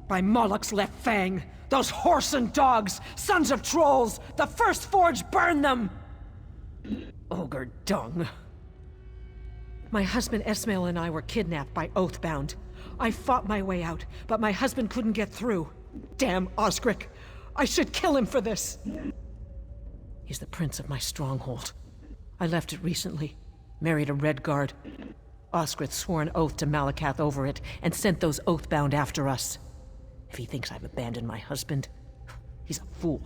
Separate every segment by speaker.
Speaker 1: By Moloch's left fang! Those whoreson dogs! Sons of trolls! The first forge burned them! Ogre dung. My husband Esmail and I were kidnapped by Oathbound. I fought my way out, but my husband couldn't get through. Damn Osric! I should kill him for this! He's the prince of my stronghold. I left it recently, married a Red Guard. Osric swore an oath to Malacath over it, and sent those Oathbound after us. If he thinks I've abandoned my husband, he's a fool.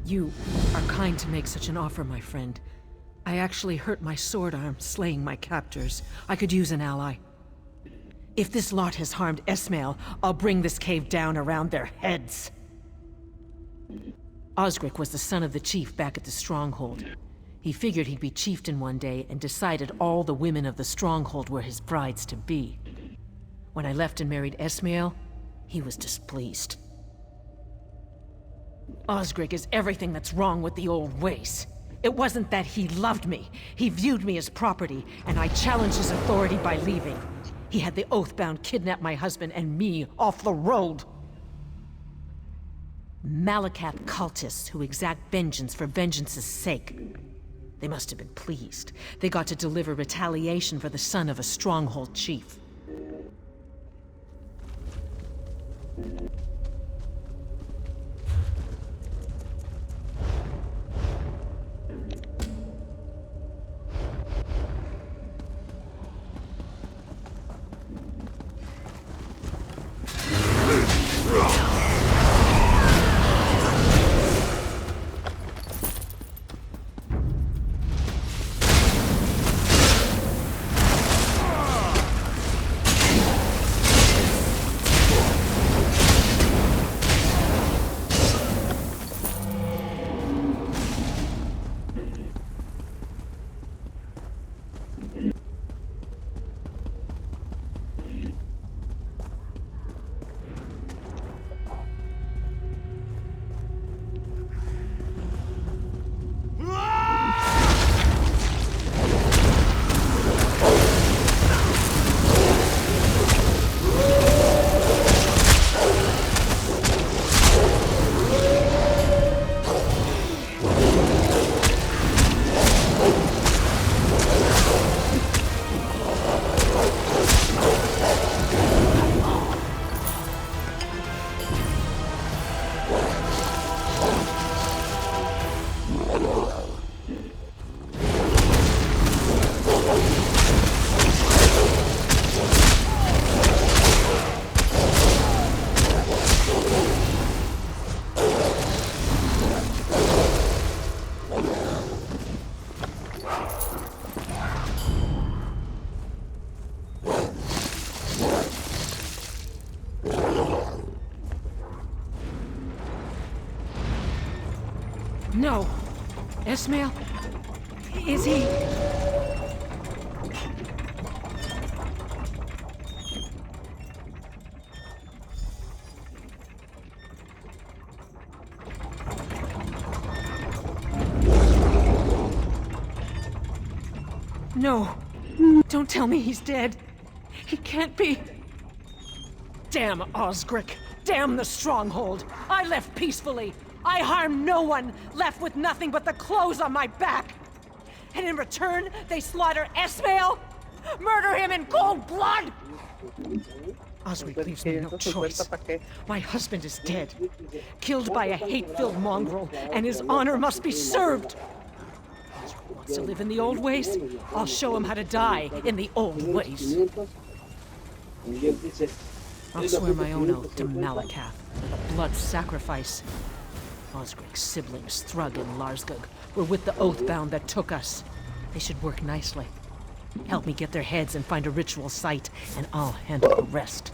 Speaker 1: You are kind to make such an offer, my friend. I actually hurt my sword arm slaying my captors. I could use an ally. If this lot has harmed Esmail, I'll bring this cave down around their heads. Osric was the son of the chief back at the Stronghold. He figured he'd be chieftain one day and decided all the women of the Stronghold were his brides to be. When I left and married Esmail, he was displeased. Osric is everything that's wrong with the old ways. It wasn't that he loved me. He viewed me as property, and I challenged his authority by leaving. He had the Oathbound kidnap my husband and me off the road. Malacath cultists who exact vengeance for vengeance's sake. They must have been pleased. They got to deliver retaliation for the son of a Stronghold chief. No. Esmail? Is he... No. Don't tell me he's dead. He can't be. Damn Osric. Damn the Stronghold. I left peacefully. I harmed no one, left with nothing but the clothes on my back. And in return, they slaughter Esmail? Murder him in cold blood? Osric leaves me no choice. My husband is dead, killed by a hate-filled mongrel, and his honor must be served. Osric wants to live in the old ways. I'll show him how to die in the old ways. I'll swear my own oath to Malacath, a blood sacrifice. Osric's siblings, Thrug and Larsgug, were with the Oathbound that took us. They should work nicely. Help me get their heads and find a ritual site, and I'll handle the rest.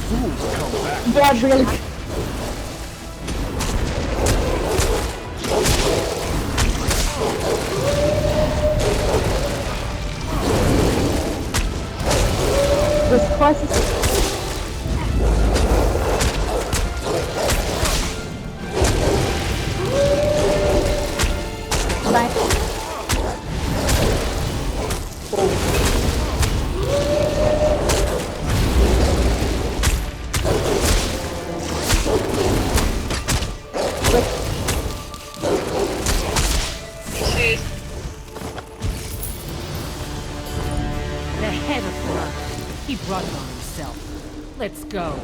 Speaker 2: Fools come back.
Speaker 3: Yeah, really. This crisis.
Speaker 1: The head of Thrug. He brought it on himself. Let's go.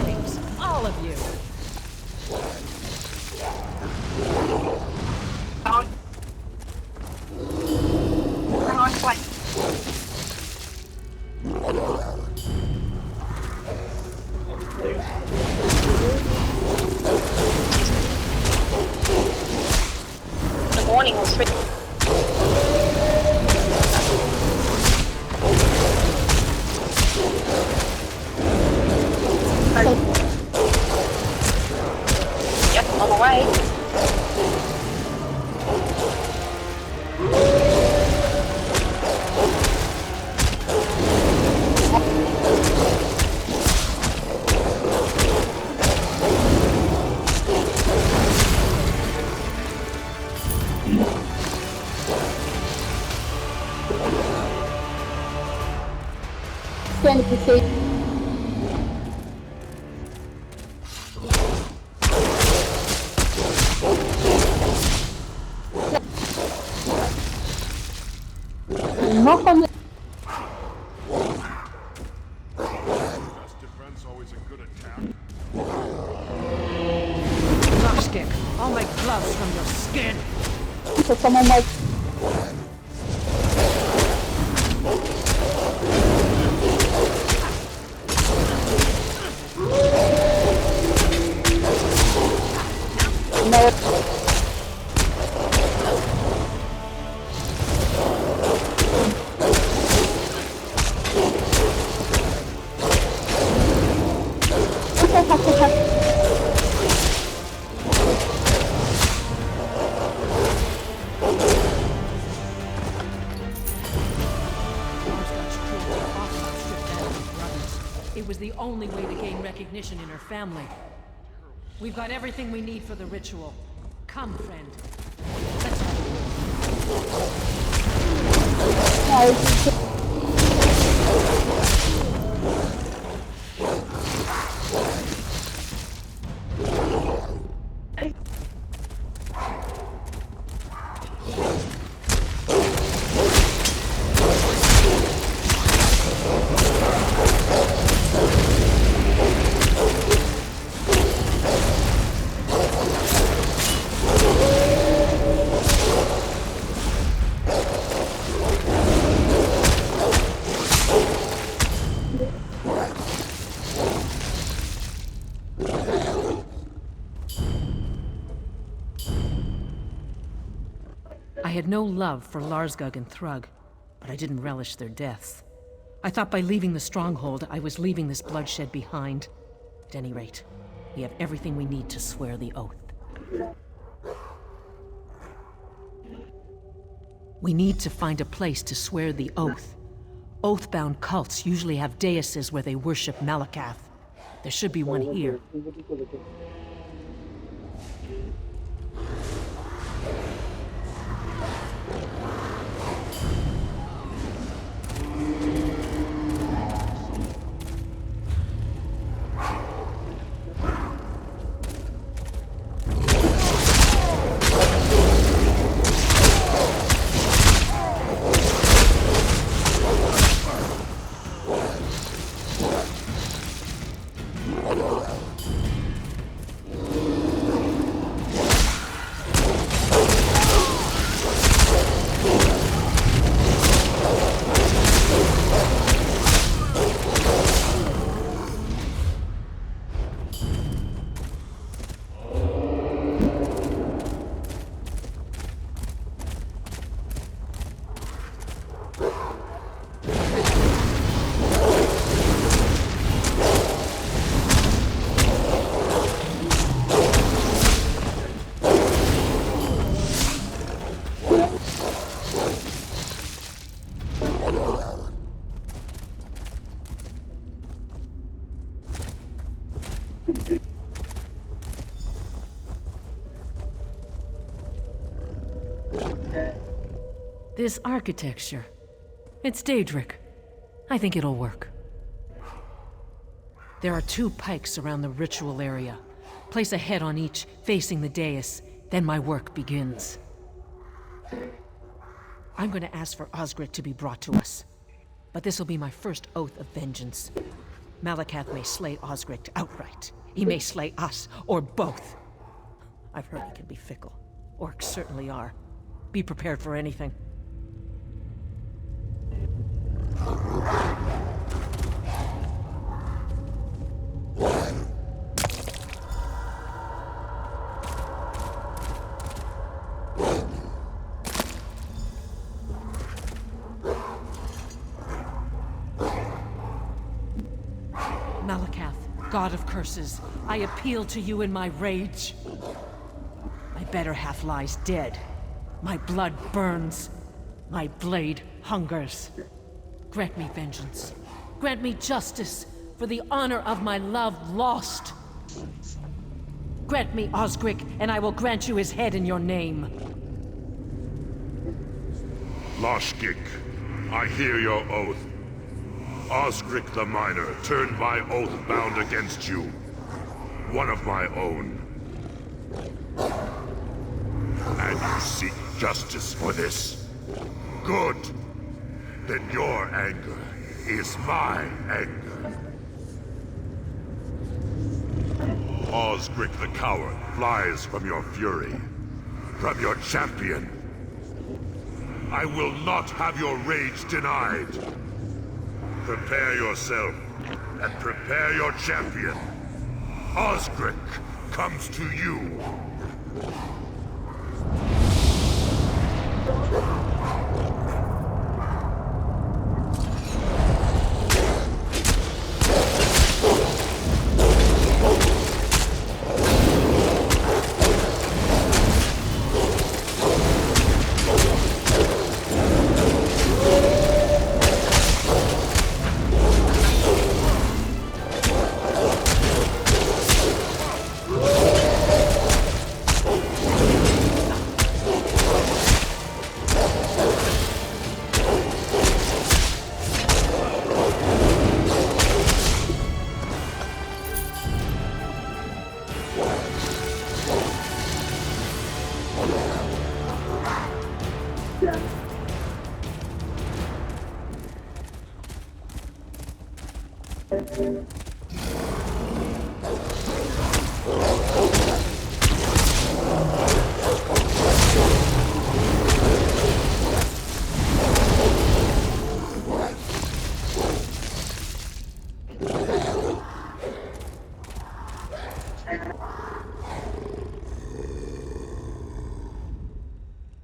Speaker 1: Things, all of you.
Speaker 4: The morning was pretty. Yep, on the way.
Speaker 3: Trying to say. Knock on the.
Speaker 2: Best defense, always a good attack.
Speaker 1: Drumstick, I'll make gloves from your skin.
Speaker 3: So someone like. No.
Speaker 1: It was the only way to gain recognition in her family. We've got everything we need for the ritual. Come, friend. Let's I had no love for Larsgug and Thrug, but I didn't relish their deaths. I thought by leaving the stronghold, I was leaving this bloodshed behind. At any rate, we have everything we need to swear the oath. We need to find a place to swear the oath. Oath-bound cults usually have daises where they worship Malakath. There should be one here. This architecture. It's Daedric. I think it'll work. There are 2 pikes around the ritual area. Place a head on each, facing the dais. Then my work begins. I'm going to ask for Osgric to be brought to us. But this will be my first oath of vengeance. Malakath may slay Osgric outright. He may slay us, or both. I've heard he can be fickle. Orcs certainly are. Be prepared for anything. Malakath, God of curses, I appeal to you in my rage. My better half lies dead. My blood burns. My blade hungers. Grant me vengeance. Grant me justice for the honor of my love lost. Grant me Osgric, and I will grant you his head in your name.
Speaker 2: Loshgik, I hear your oath. Osgric the Minor turned my oath bound against you. One of my own. And you seek justice for this? Good. Then your anger is my anger. Osgric the Coward flies from your fury. From your champion. I will not have your rage denied. Prepare yourself, and prepare your champion. Osgric comes to you.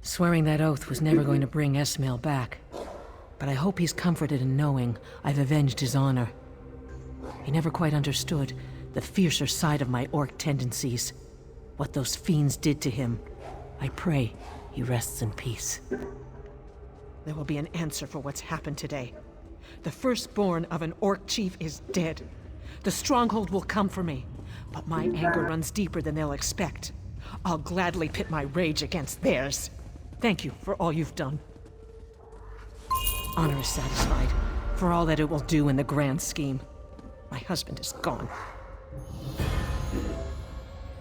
Speaker 1: Swearing that oath was never going to bring Esmail back. But I hope he's comforted in knowing I've avenged his honor. He never quite understood the fiercer side of my orc tendencies. What those fiends did to him. I pray he rests in peace. There will be an answer for what's happened today. The firstborn of an orc chief is dead. The stronghold will come for me, but my anger runs deeper than they'll expect. I'll gladly pit my rage against theirs. Thank you for all you've done. Honor is satisfied, for all that it will do in the grand scheme. My husband is gone.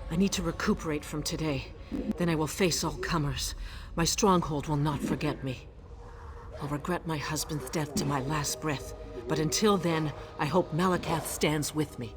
Speaker 1: I need to recuperate from today. Then I will face all comers. My stronghold will not forget me. I'll regret my husband's death to my last breath, but until then, I hope Malakath stands with me.